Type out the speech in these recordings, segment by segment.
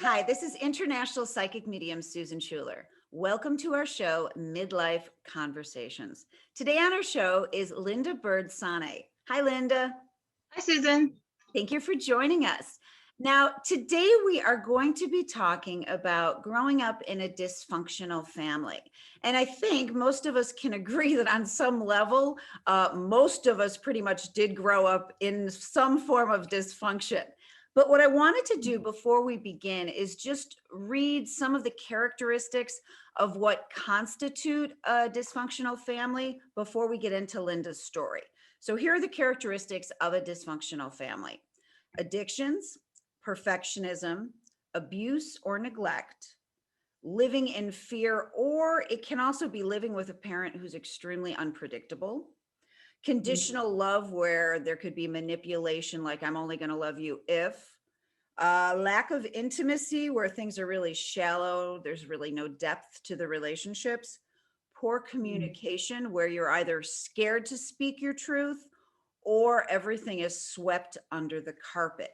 Hi, this is international psychic medium Susan Schueler. Welcome to our show, Midlife Conversations. Today on our show is Linda Bird Sonne. Hi, Linda. Hi, Susan. Thank you for joining us. Now, today we are going to be talking about growing up in a dysfunctional family. And I think most of us can agree that on some level, most of us pretty much did grow up in some form of dysfunction. But what I wanted to do before we begin is just read some of the characteristics of what constitute a dysfunctional family before we get into Linda's story. So here are the characteristics of a dysfunctional family: addictions, perfectionism, abuse or neglect, living in fear, or it can also be living with a parent who's extremely unpredictable, conditional love, where there could be manipulation, like I'm only going to love you if, lack of intimacy, where things are really shallow, there's really no depth to the relationships, poor communication, where you're either scared to speak your truth or everything is swept under the carpet.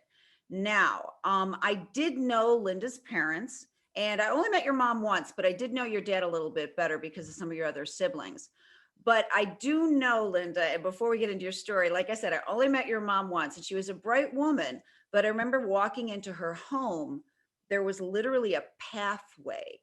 Now, I did know Linda's parents, and I only met your mom once, but I did know your dad a little bit better because of some of your other siblings. But I do know Linda, and before we get into your story, like I said, I only met your mom once, and she was a bright woman. But I remember walking into her home, there was literally a pathway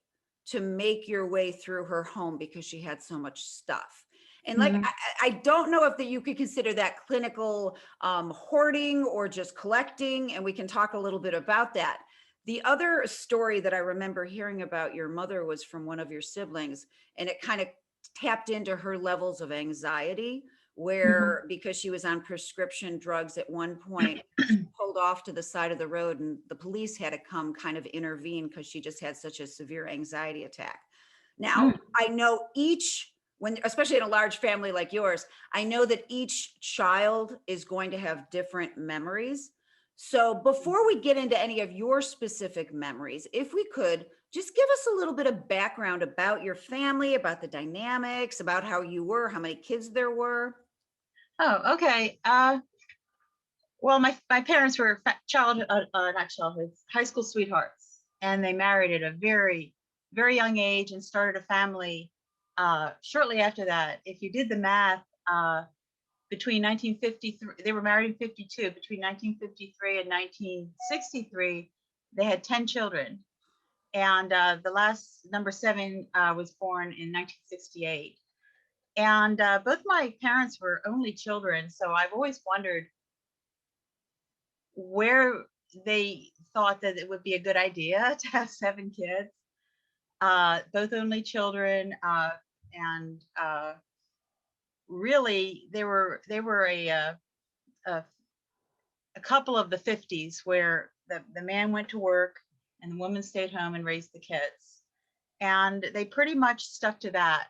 to make your way through her home because she had so much stuff. And like, Mhm. I don't know if that you could consider that clinical hoarding or just collecting, and we can talk a little bit about that. The other story that I remember hearing about your mother was from one of your siblings, and it kind of tapped into her levels of anxiety, Mhm. where because she was on prescription drugs at one point, she pulled off to the side of the road and the police had to come kind of intervene because she just had such a severe anxiety attack. Now, Mm. I know each, when especially in a large family like yours, I know that each child is going to have different memories. So before we get into any of your specific memories, if we could just give us a little bit of background about your family, about the dynamics, about how you were, how many kids there were. Oh, okay. Well, my parents were childhood, not childhood, high school sweethearts, and they married at a very young age and started a family shortly after that. If you did the math, between 1953, they were married in 52. Between 1953 and 1963, they had 10 children, and the last number seven was born in 1968. And both my parents were only children, so I've always wondered where they thought that it would be a good idea to have seven kids. Both only children, and really they were a, a couple of the 50s where the man went to work and the woman stayed home and raised the kids, and they pretty much stuck to that.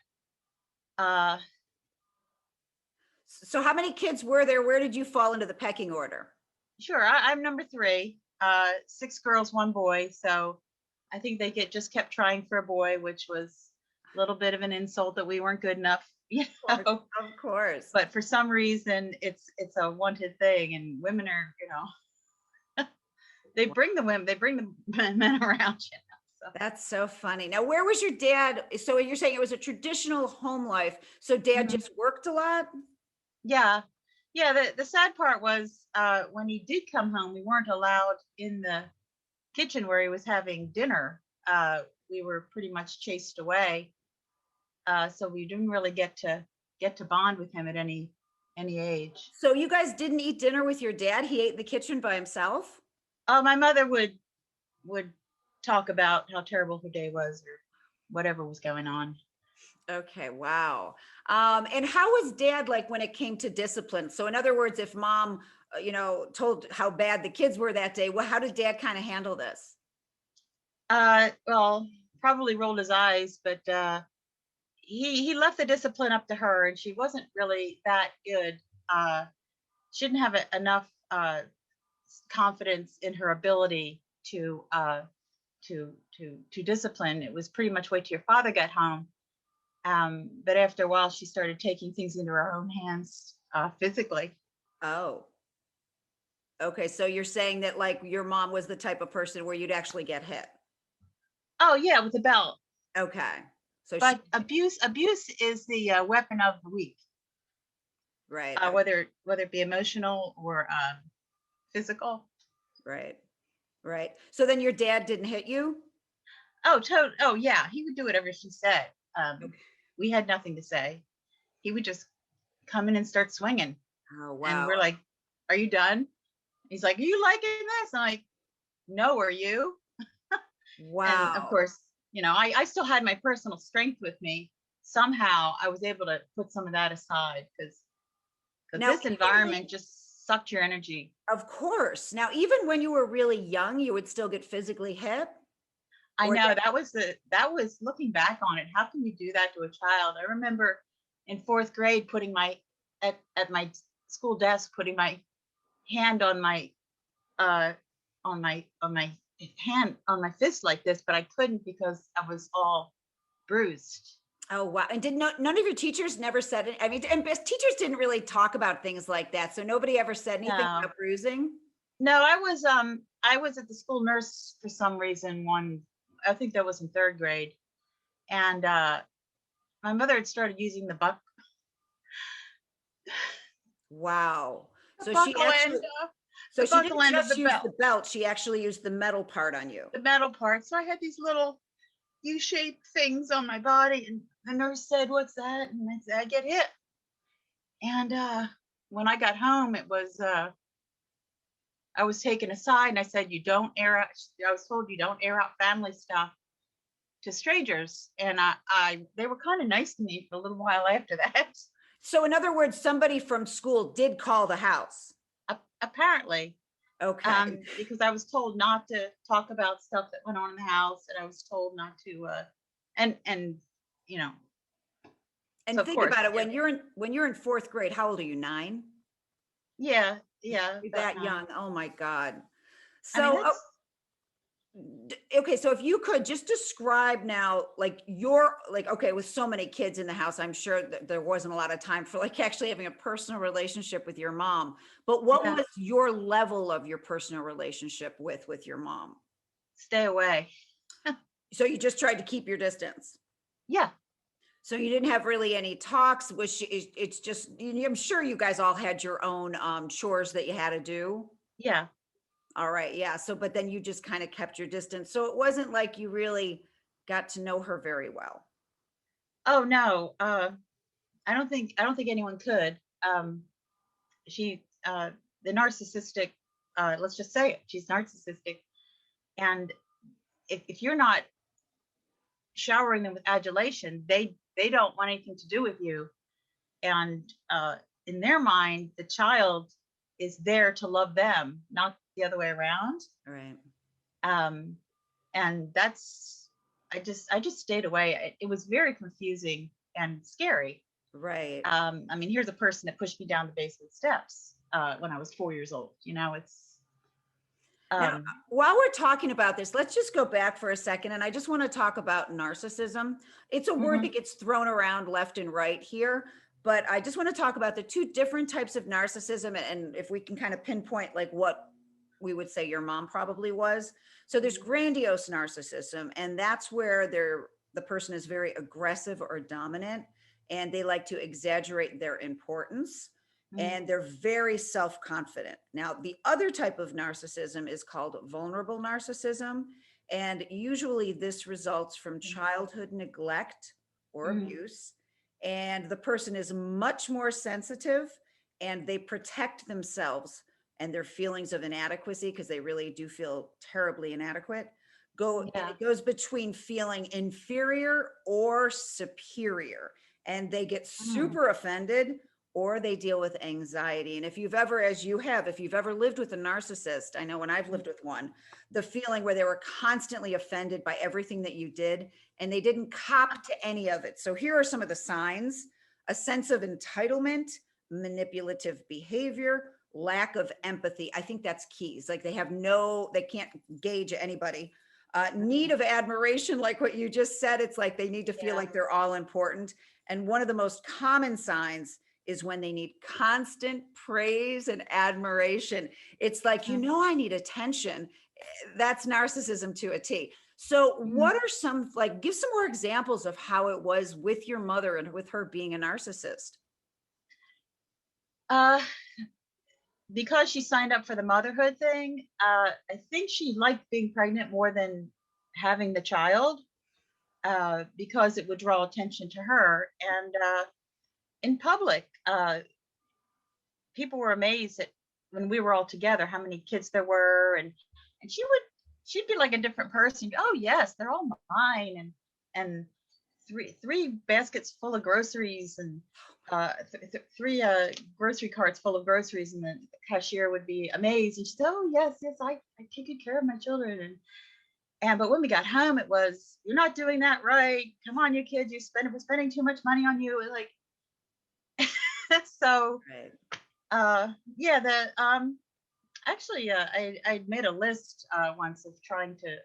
Uh, So how many kids were there? Where did you fall into the pecking order? Sure, I'm number three. Six girls, one boy. So I think they just kept trying for a boy, which was a little bit of an insult that we weren't good enough, you Of course. know. Of course. But for some reason, it's a wanted thing, and women are, they bring the men around, So That's so funny. Now, where was your dad? So you're saying it was a traditional home life. So dad mhm. just worked a lot? Yeah, yeah. The sad part was when he did come home, we weren't allowed in the kitchen where he was having dinner. We were pretty much chased away, so we didn't really get to bond with him at any age. So you guys didn't eat dinner with your dad? He ate in the kitchen by himself? My mother would talk about how terrible her day was or whatever was going on. Okay, wow. And how was dad like when it came to discipline? So in other words, if mom, told how bad the kids were that day, well, how did dad kind of handle this? Well, probably rolled his eyes, but he left the discipline up to her, and she wasn't really that good. She didn't have enough confidence in her ability to discipline. It was pretty much wait till your father got home. But after a while, she started taking things into her own hands physically. Oh, Okay, so you're saying that like your mom was the type of person where you'd actually get hit. Oh yeah, with a belt. Okay. So she, But abuse is the weapon of the weak, right, whether it be emotional or physical. right, right. So then your dad didn't hit you? Oh yeah, he would do whatever she said. Um, Okay. we had nothing to say. He would just come in and start swinging, Oh, and wow. we're like, "Are you done?" He's like, "Are you liking this?" I'm like, "No, are you?" And of Wow. course, I still had my personal strength with me. Somehow I was able to put some of that aside because Now, this even environment just sucked your energy. of course. Now, even when you were really young, you would still get physically hit? I Or know that was looking back on it. How can you do that to a child? I remember in fourth grade putting my at my school desk, putting my hand uh on my hand on my fist like this, but I couldn't because I was all bruised. oh, wow. And did none of your teachers never said it? I mean, and teachers didn't really talk about things like that. So nobody ever said anything No. about bruising? No, I was at the school nurse for some reason I think that was in third grade. And my mother had started using Wow. the So she buckle actually, end so the she buckle didn't end of just the use belt, the belt, she actually used the metal part on you. the metal part. So I had these little U-shaped things on my body, and the nurse said, "What's that?" And I said, "I get hit." And when I got home, I was taken aside, and I said, "You don't air out." I was told you don't air out family stuff to strangers, and they were kind of nice to me for a little while after that. So in other words, somebody from school did call the house. Apparently, Okay. because I was told not to talk about stuff that went on in the house, and I was told not to, and you know, so And of think course, about it, when you're in fourth grade, how old are you? 9? yeah, yeah, You're about that 9. young. Oh my God. I mean, So, that's okay, so if you could just describe now, like your, like, okay, with so many kids in the house, I'm sure that there wasn't a lot of time for like actually having a personal relationship with your mom. But what yeah, was your level of your personal relationship with your mom? stay away. So you just tried to keep your distance. Yeah, So you didn't have really any talks. Was she? It's just. I'm sure you guys all had your own chores that you had to do. yeah. All right, yeah. So, but then you just kind of kept your distance. So it wasn't like you really got to know her very well. Oh no, I don't think anyone could. She the narcissistic. Let's just say it. She's narcissistic, and if you're not showering them with adulation, they don't want anything to do with you. And in their mind, the child is there to love them, not the other way around. Right. Um, and that's I just stayed away. It was very confusing and scary. Right. I mean, here's a person that pushed me down the basement steps when I was 4 years old. It's Now, um, while we're talking about this, let's just go back for a second. And I just want to talk about narcissism. It's a word mhm, that gets thrown around left and right here, but I just want to talk about the two different types of narcissism and if we can kind of pinpoint like what we would say your mom probably was. So there's mhm, grandiose narcissism, and that's where the person is very aggressive or dominant, and they like to exaggerate their importance, mhm, and they're very self confident. Now, the other type of narcissism is called vulnerable narcissism. And usually this results from childhood neglect or mhm, abuse. And the person is much more sensitive, and they protect themselves and their feelings of inadequacy because they really do feel terribly inadequate. And yeah, it goes between feeling inferior or superior. And they get mm, super offended or they deal with anxiety. And if you've ever, as you have, if you've ever lived with a narcissist, I know when I've lived with one, the feeling where they were constantly offended by everything that you did and they didn't cop to any of it. So here are some of the signs: a sense of entitlement, manipulative behavior, lack of empathy. I think that's keys. Like they can't gauge anybody. Need mm, of admiration, like what you just said. It's like they need to feel yeah, like they're all important. And one of the most common signs is when they need constant praise and admiration. It's like, Mm, I need attention. That's narcissism to a T. So, mhm. what are some, like, give some more examples of how it was with your mother and with her being a narcissist? Uh, because she signed up for the motherhood thing, I think she liked being pregnant more than having the child, because it would draw attention to her. And in public, people were amazed at when we were all together how many kids there were, and she'd be like a different person. Oh yes, they're all mine, and three baskets full of groceries, and three grocery carts full of groceries, and the cashier would be amazed, and she'd say, oh yes, yes, I take good care of my children. And but when we got home, it was, you're not doing that right, come on you kids, we're spending too much money on you. It was like so Right. yeah, the actually I made a list once of trying to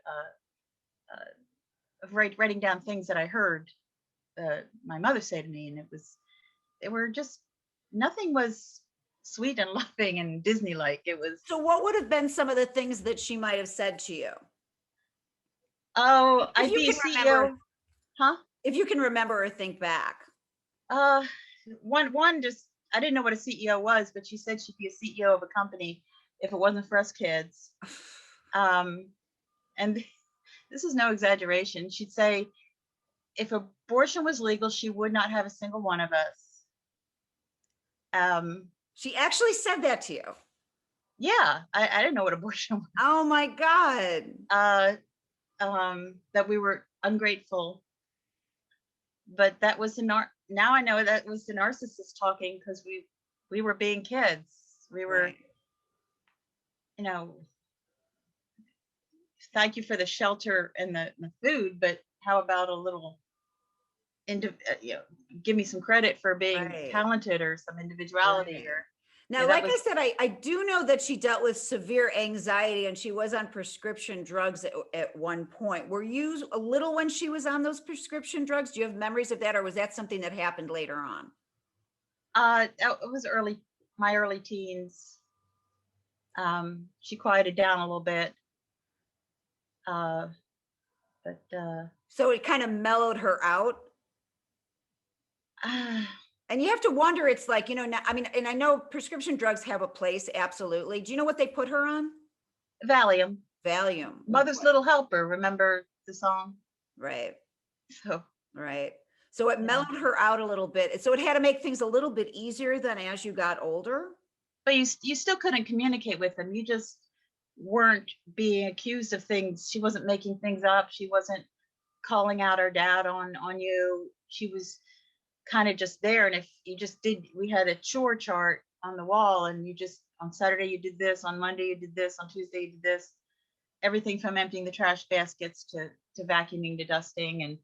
of writing down things that I heard my mother say to me, and they were just, nothing was sweet and loving and Disney like. It was, So, what would have been some of the things that she might have said to you? oh, If I'd you be a can remember, CEO. Huh? if you can remember or think back. Uh, one just, I didn't know what a CEO was, but she said she'd be a CEO of a company if it wasn't for us kids. Um, and this is no exaggeration. She'd say if abortion was legal, she would not have a single one of us. Um, She actually said that to you. yeah, I didn't know what abortion was. Oh my God. Uh, that we were ungrateful, but that was now I know that was the narcissist talking, because we were being kids. We were, Right. you know, thank you for the shelter and the food, but how about a little, you know, give me some credit for being Right. talented or some individuality, Right. or Now, yeah, that like was I said, I do know that she dealt with severe anxiety and she was on prescription drugs at one point. Were you a little when she was on those prescription drugs? Do you have memories of that, or was that something that happened later on? it was my early teens. She quieted down a little bit, uh, but So it kind of mellowed her out. uh, And you have to wonder, it's like, now, I mean, and I know prescription drugs have a place, absolutely. Do you know what they put her on? Valium, Valium. Oh Mother's boy. Little Helper. Remember the song? Right. So Right. So it yeah, mellowed her out a little bit. So it had to make things a little bit easier than as you got older. but you still couldn't communicate with them. You just weren't being accused of things. She wasn't making things up. She wasn't calling out her dad on you. She was kind of just there. And if you just did, we had a chore chart on the wall, and you just, on Saturday you did this, on Monday you did this, on Tuesday you did this. Everything from emptying the trash baskets to vacuuming to dusting,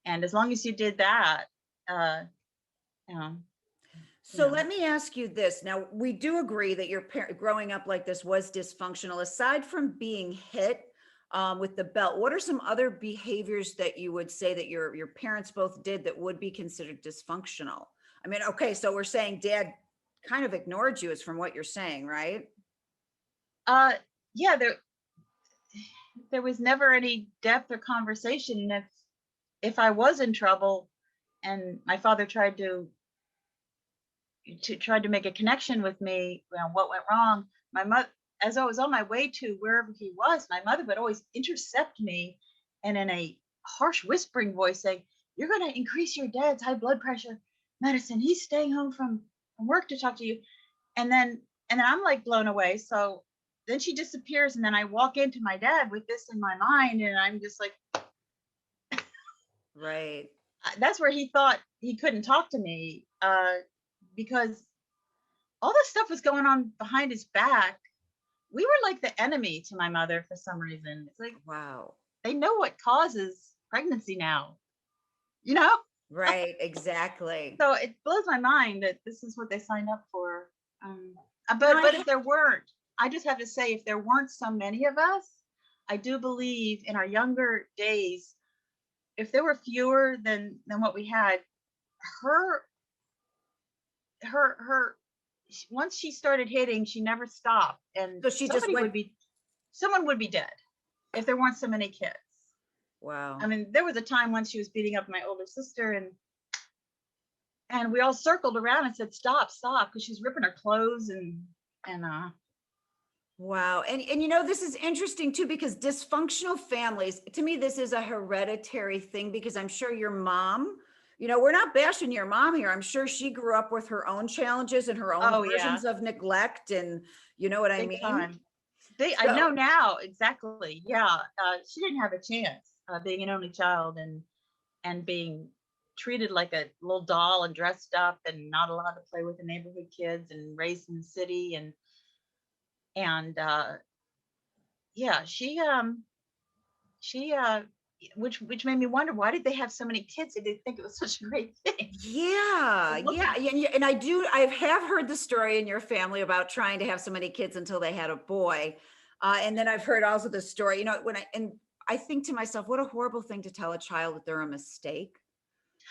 and as long as you did that, uh, um, you So know, let me ask you this. Now, we do agree that your parent growing up like this was dysfunctional. Aside from being hit with the belt, what are some other behaviors that you would say that your parents both did that would be considered dysfunctional? I mean, okay, so we're saying dad kind of ignored you, is from what you're saying, right? uh, yeah, there was never any depth or conversation. And if I was in trouble and my father tried to make a connection with me, what went wrong, my mother, as I was on my way to wherever he was, my mother would always intercept me, and in a harsh whispering voice say, you're going to increase your dad's high blood pressure medicine, he's staying home from work to talk to you. And then I'm like blown away. So then she disappears, and then I walk into my dad with this in my mind, and I'm just like, Right. that's where he thought he couldn't talk to me, because all this stuff was going on behind his back. We were like the enemy to my mother for some reason. It's like Wow. they know what causes pregnancy now, you know? Right, exactly. So it blows my mind that this is what they signed up for. Um, Now but if there weren't, I just have to say, if there weren't so many of us, I do believe in our younger days, if there were fewer than what we had, her her once she started hitting, she never stopped, and So she just went, someone would be dead if there weren't so many kids. wow. I mean, there was a time when she was beating up my older sister, and we all circled around and said, "Stop, stop," because she's ripping her clothes and Wow. And you know, this is interesting too, because dysfunctional families, to me, this is a hereditary thing because I'm sure your mom, you know, we're not bashing your mom here. I'm sure she grew up with her own challenges and her own oh yeah, versions of neglect. And you know what I big mean? time. I So, know now exactly. Yeah, she didn't have a chance being an only child and being treated like a little doll and dressed up and not allowed to play with the neighborhood kids and raised in the city and yeah, she which made me wonder, why did they have so many kids if they think it was such a great thing. yeah, Look yeah. at And I do, I have heard the story in your family about trying to have so many kids until they had a boy. And then I've heard also the story, you know, and I think to myself, what a horrible thing to tell a child that they're a mistake.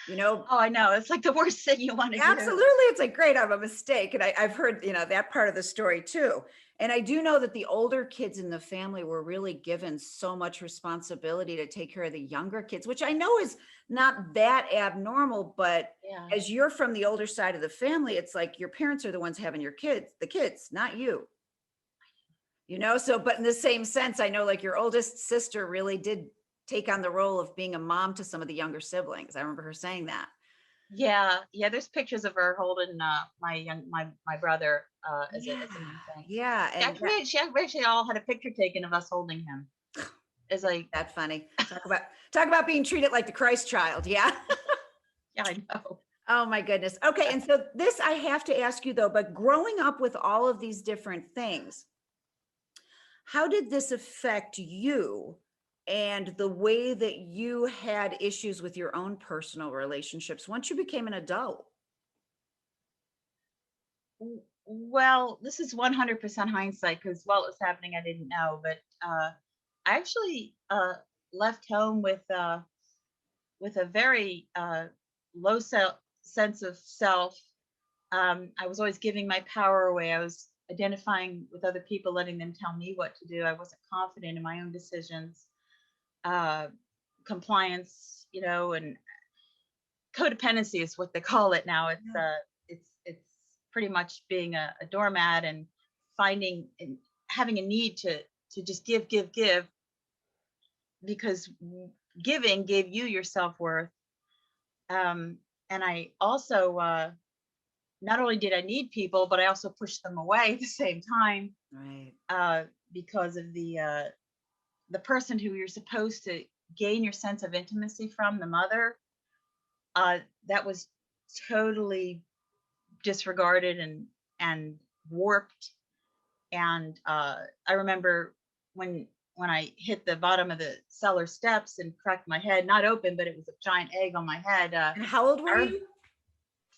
You know, oh, I know, it's like the worst thing you want to do. absolutely. It's like, great, I'm a mistake. And I've heard, you know, that part of the story too. And I do know that the older kids in the family were really given so much responsibility to take care of the younger kids, which I know is not that abnormal. But Yeah, as you're from the older side of the family, it's like your parents are the ones having your kids, the kids, not you, you know? So, but in the same sense, I know like your oldest sister really did take on the role of being a mom to some of the younger siblings. I remember her saying that. yeah, yeah. There's pictures of her holding my brother Yeah. as an infant. Yeah. And She actually all had a picture taken of us holding him. It's like, that funny. Talk about being treated like the Christ child. Yeah. yeah, I know. Oh my goodness. Okay. And so this I have to ask you though, but growing up with all of these different things, how did this affect you and the way that you had issues with your own personal relationships once you became an adult? Well, this is 100% hindsight because while it was happening, I didn't know. But I actually left home with a very low sense of self. I was always giving my power away. I was identifying with other people, letting them tell me what to do. I wasn't confident in my own decisions. Uh, Compliance, and codependency is what they call it now. It's pretty much being a doormat and finding and having a need to just give because giving gave you your self-worth. um and I also not only did I need people, but I also pushed them away at the same time, Right. uh because of the person who you're supposed to gain your sense of intimacy from, the mother, uh that was totally disregarded and warped. And I remember when I hit the bottom of the cellar steps and cracked my head, not open, but it was a giant egg on my head. And how old were I you?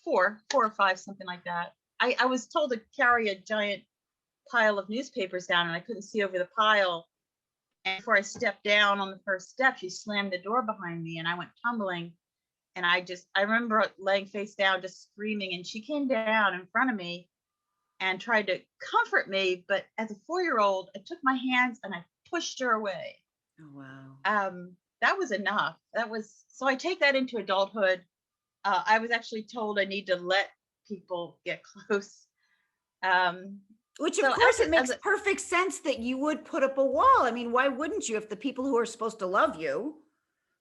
four or five, something like that. I was told to carry a giant pile of newspapers down, and I couldn't see over the pile. And before I stepped down on the first step, she slammed the door behind me, and I went tumbling. And I remember laying face down, just screaming. And she came down in front of me and tried to comfort me. But as a 4-year old, I took my hands and I pushed her away. Oh, wow. That was enough. That was so I take that into adulthood. I was actually told I need to let people get close. Um, Which of so course as it a, as makes a perfect sense that you would put up a wall. I mean, why wouldn't you if the people who are supposed to love you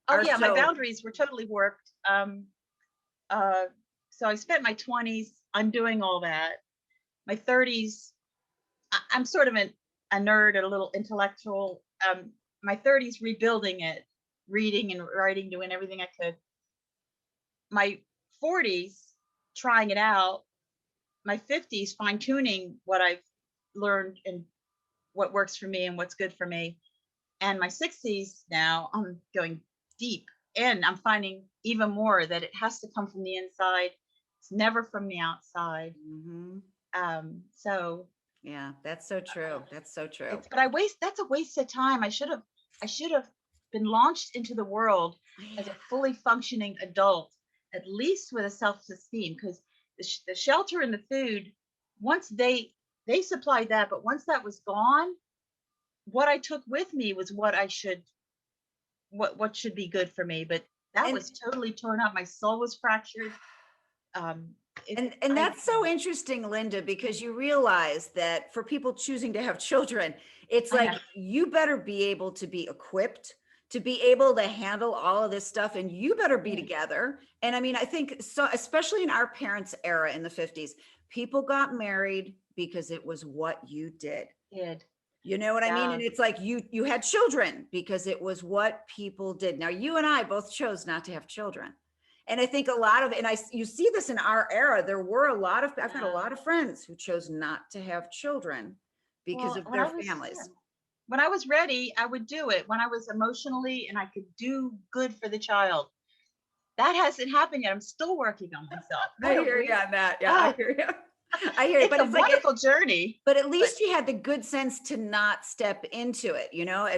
oh are yeah, my so boundaries were totally warped. Uh, so I spent my 20s undoing all that. My 30s, I'm sort of a nerd, a little intellectual. My 30s rebuilding it, reading and writing, doing everything I could. My 40s trying it out. My 50s fine tuning what I've learned and what works for me and what's good for me. And my 60s now, I'm going deep and I'm finding even more that it has to come from the inside. It's never from the outside. Mhm. So Yeah, that's so true. That's so true. but that's a waste of time. I should have been launched into the world as Yeah. a fully functioning adult, at least with a self-esteem, because the shelter and the food, once they supplied that, but once that was gone, what I took with me was what I should what should be good for me. But that And was totally torn up. My soul was fractured. Um, it and I that's so interesting, Linda, because you realize that for people choosing to have children, it's I like know. you better be able to be equipped to be able to handle all of this stuff, and you better be Yeah, together. And I mean, I think so, especially in our parents' era in the 50s, people got married because it was what you did. did. You know what I mean? Yeah. And it's like you had children because it was what people did. Now you and I both chose not to have children. And I think a lot of, and you see this in our era, there were a lot of, I've had a Yeah. lot of friends who chose not to have children because Well, of their families. when I was ready, I would do it. When I was emotionally and I could do good for the child. That hasn't happened yet. I'm still working on myself. I What a hear you weird on that. Yeah, I ah, hear you. I hear you. it's But a it's like, wonderful journey. but at But least you had the good sense to not step into it.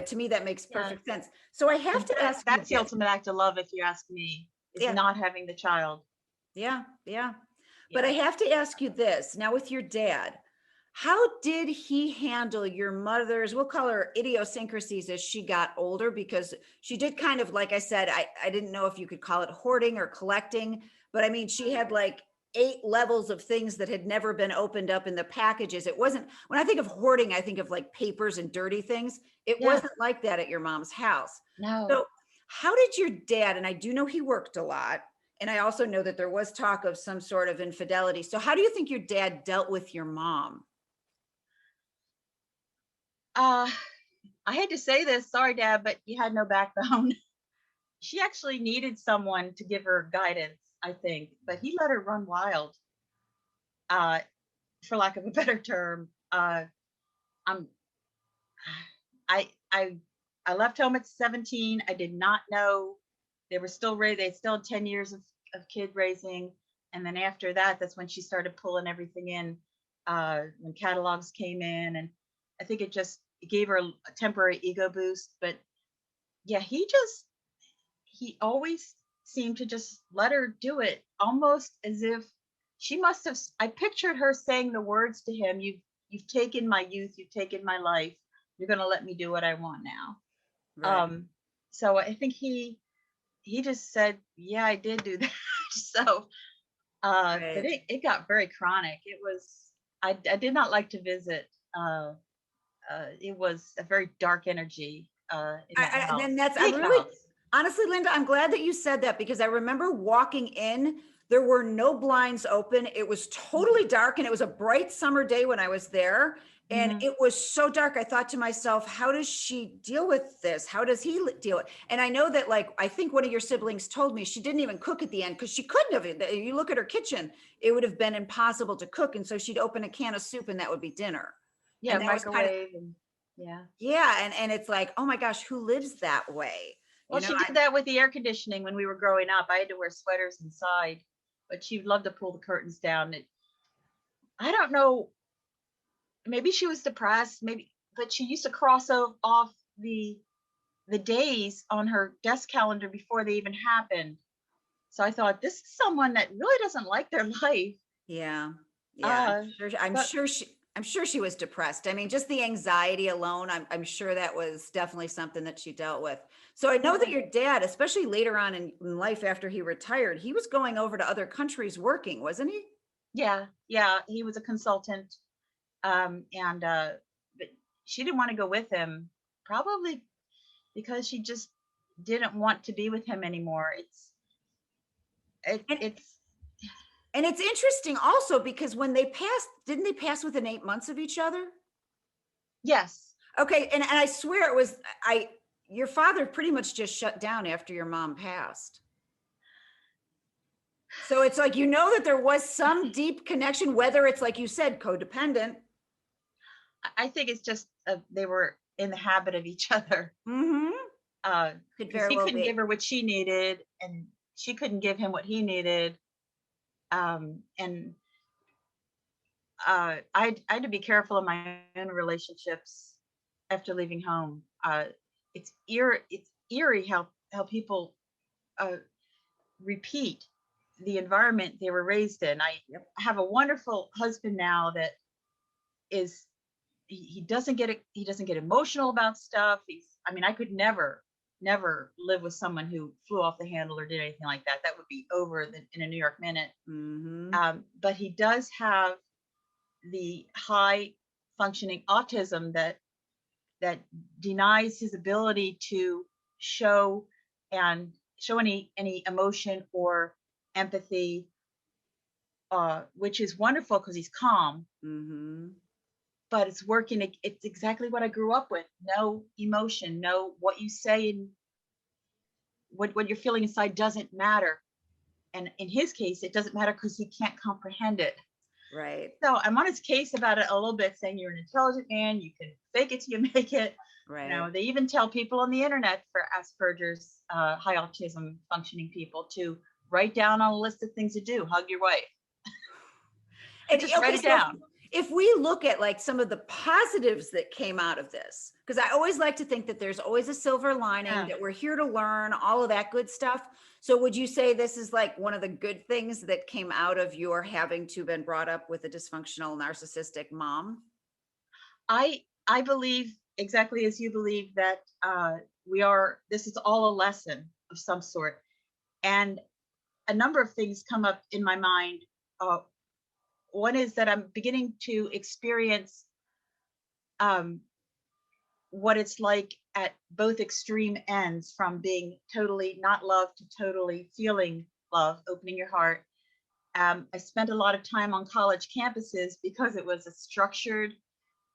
To me, that makes yeah, perfect sense. So I have and to ask you that's the this. ultimate act of love, if you ask me, is Yeah, not having the child. yeah, yeah. But I Yeah. have to ask you this now with your dad, how did he handle your mother's, we'll call her idiosyncrasies as she got older? Because she did kind of, like I said, I didn't know if you could call it hoarding or collecting, but I mean, she had like 8 levels of things that had never been opened up in the packages. It wasn't, when I think of hoarding, I think of like papers and dirty things. It Yeah. wasn't like that at your mom's house. No. So, how did your dad, and I do know he worked a lot, and I also know that there was talk of some sort of infidelity. So, how do you think your dad dealt with your mom? Uh, I hate to say this, sorry, Dad, but you had no backbone. She actually needed someone to give her guidance, I think, but he let her run wild, uh, for lack of a better term. I'm I I I left home at 17. I did not know they were still raised. They still had 10 years of kid raising. And then after that, that's when she started pulling everything in, when catalogs came in. And I think it gave her a temporary ego boost. But yeah, he always seemed to just let her do it, almost as if she must have. I pictured her saying the words to him, you've taken my youth, you've taken my life, you're going to let me do what I want now. Right. So I think he just said, yeah, I did do that. So but Right. it got very chronic. It was, I did not like to visit. It was a very dark energy in that And house, then that's, I'm big really, house. honestly, Linda, I'm glad that you said that because I remember walking in, there were no blinds open. It was totally dark and it was a bright summer day when I was there. And Mm-hmm. it was so dark. I thought to myself, how does she deal with this? How does he deal with it? And I know that, like, I think one of your siblings told me she didn't even cook at the end because she couldn't have. You look at her kitchen, it would have been impossible to cook. And so she'd open a can of soup and that would be dinner. Yeah, And that was kind of, microwave and yeah. yeah, and it's like, oh my gosh, who lives that way? Well, she did that with the air conditioning when we were growing up. I had to wear sweaters inside, but she would love to pull the curtains down. I don't know, maybe she was depressed, maybe, but she used to off the days on her desk calendar before they even happened. So I thought, this is someone that really doesn't like their life. Yeah. Yeah, Uh, but I'm sure she was depressed. I mean, just the anxiety alone, I'm sure that was definitely something that she dealt with. So I know that yeah, your dad, especially later on in life after he retired, he was going over to other countries working, wasn't he? yeah, he was a consultant. And but she didn't want to go with him, probably because she just didn't want to be with him anymore. And It's and it's interesting also because when they passed, didn't they pass within 8 months of each other? yes. Okay, and I swear it was I your father pretty much just shut down after your mom passed. So it's like, that there was some deep connection, whether it's like you said, codependent. I think it's just they were in the habit of each other, Mm-hmm. Could because very he well couldn't be. give her what she needed, and she couldn't give him what he needed. And I had to be careful in my own relationships after leaving home. It's eerie how people uh, repeat. the environment they were raised in. I Yep. have a wonderful husband now that is he doesn't get it, he doesn't get emotional about stuff. I mean, I could never live with someone who flew off the handle or did anything like that. That would be over in a New York minute. Mm-hmm. But he does have the high functioning autism that denies his ability to show and show any emotion or empathy, which is wonderful because he's calm. Mm-hmm. But it's working. It's exactly what I grew up with. No emotion, no what you say and what you're feeling inside doesn't matter. And in his case, it doesn't matter because he can't comprehend it. Right. So I'm on his case about it a little bit, saying you're an intelligent man, you can fake it till you make it. Right. They even tell people on the internet for Asperger's, high autism functioning people to write down on a list of things to do. Hug your wife. And Just write okay, it so down. if we look at like some of the positives that came out of this, because I always like to think that there's always a silver lining, Yeah. that we're here to learn, all of that good stuff. So would you say this is like one of the good things that came out of your having to been brought up with a dysfunctional narcissistic mom? I believe exactly as you believe that we are. This is all a lesson of some sort, and a number of things come up in my mind. Uh, One is that I'm beginning to experience um, what it's like at both extreme ends, from being totally not loved to totally feeling love, opening your heart. I spent a lot of time on college campuses because it was a structured,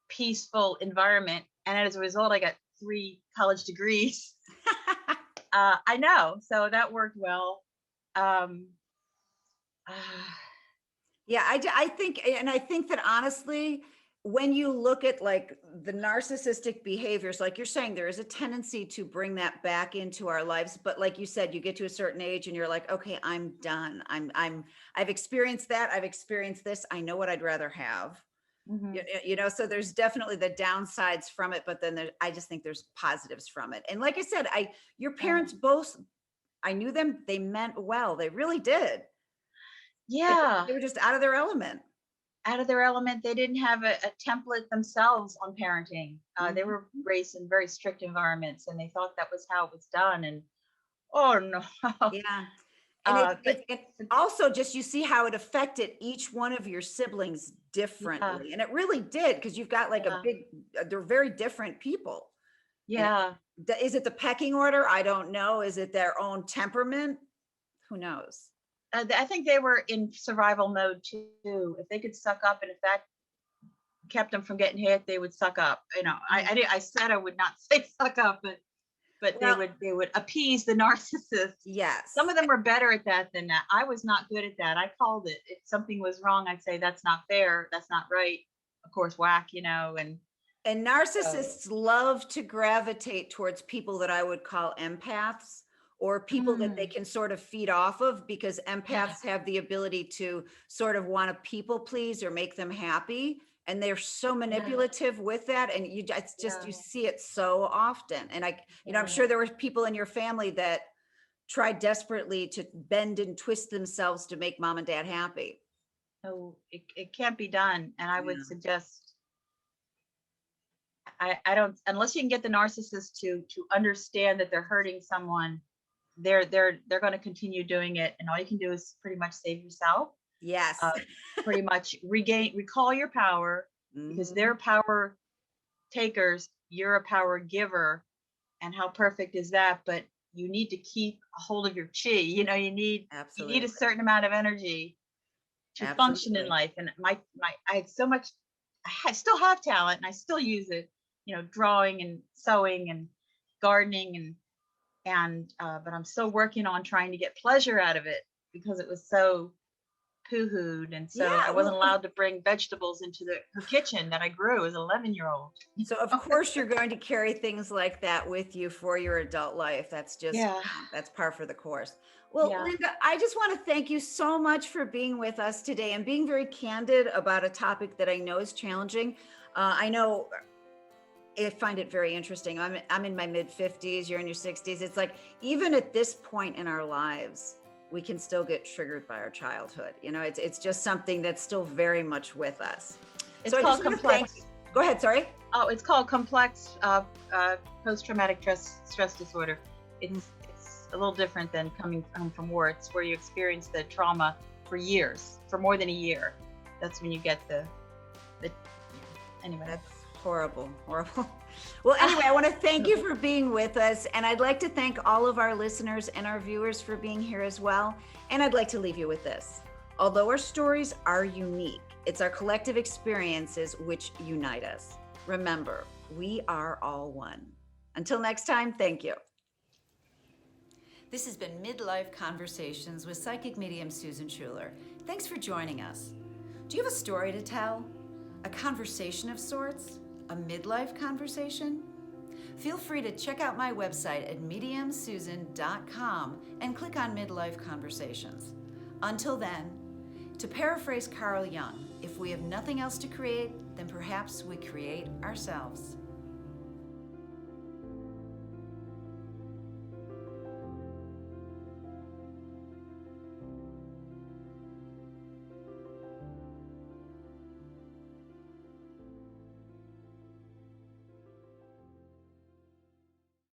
peaceful environment. And as a result, I got 3 college degrees. I know. So that worked well. Um, uh, Yeah, I think, and I think that honestly, when you look at like the narcissistic behaviors, like you're saying, there is a tendency to bring that back into our lives. But like you said, you get to a certain age and you're like, okay, I'm done. I've experienced that. I've experienced this. I know what I'd rather have. mhm, So there's definitely the downsides from it, but then I just think there's positives from it. And like I said, your yeah. parents both, I knew them, they meant well. They really did. Yeah. They were just out of their element. Out of their element. They didn't have a template themselves on parenting. They Mhm. were raised in very strict environments, and they thought that was how it was done. And oh no, Yeah. And but it also just, you see how it affected each one of your siblings yeah, differently. And it really did, because you've got like a yeah, big, they're very different people. And yeah. is it the pecking order? I don't know. Is it their own temperament? Who knows? I think they were in survival mode too. If they could suck up, and if that kept them from getting hit, they would suck up. Mhm. I said I would not say suck up, but Well, they would appease the narcissist. Some yes. of them were better at that than that. I was not good at that. I called it. If something was wrong, I'd say that's not fair. That's not right. Of course, whack, and And so. narcissists love to gravitate towards people that I would call empaths, or people that they Mm, can sort of feed off of, because yeah, empaths have the ability to sort of want to people please or make them happy. And they're so yeah, manipulative with that. And it's just, yeah, you see it so often. And I'm yeah. sure there were people in your family that tried desperately to bend and twist themselves to make mom and dad happy. No, it can't be done. And I would Yeah. suggest I don't, unless you can get the narcissist to understand that they're hurting someone, they're going to continue doing it, and all you can do is pretty much save yourself. Yes. Uh, Pretty much recall your power, because they're Mhm. power takers, you're a power giver, and how perfect is that? But you need to keep a hold of your chi. You need a Absolutely. certain amount of energy to function in Absolutely. life. And my I had so much. I still have talent, and I still use it. Drawing and sewing and gardening, but I'm still working on trying to get pleasure out of it, because it was so poo-hooed, and so I Yeah. wasn't allowed to bring vegetables into her kitchen that I grew as an 11-year-old. So of course you're going to carry things like that with you for your adult life. That's just, Yeah, that's par for the course. Well, yeah. Linda, I just want to thank you so much for being with us today and being very candid about a topic that I know is challenging. I know I find it very interesting. I'm in my mid 50s, you're in your 60s. It's like, even at this point in our lives, we can still get triggered by our childhood. It's just something that's still very much with us. It's So I called just want to thank you. complex. Go ahead, sorry. Oh, it's called complex post-traumatic stress disorder. It's a little different than coming home from war. It's where you experience the trauma for years, for more than a year. That's when you get the anyway. That's horrible. Well, anyway, I want to thank you for being with us. And I'd like to thank all of our listeners and our viewers for being here as well. And I'd like to leave you with this. Although our stories are unique, it's our collective experiences which unite us. Remember, we are all one. Until next time, thank you. This has been Midlife Conversations with psychic medium Susan Schueler. Thanks for joining us. Do you have a story to tell? A conversation of sorts? A midlife conversation? Feel free to check out my website at mediumsusan.com and click on Midlife Conversations. Until then, to paraphrase Carl Jung, if we have nothing else to create, then perhaps we create ourselves.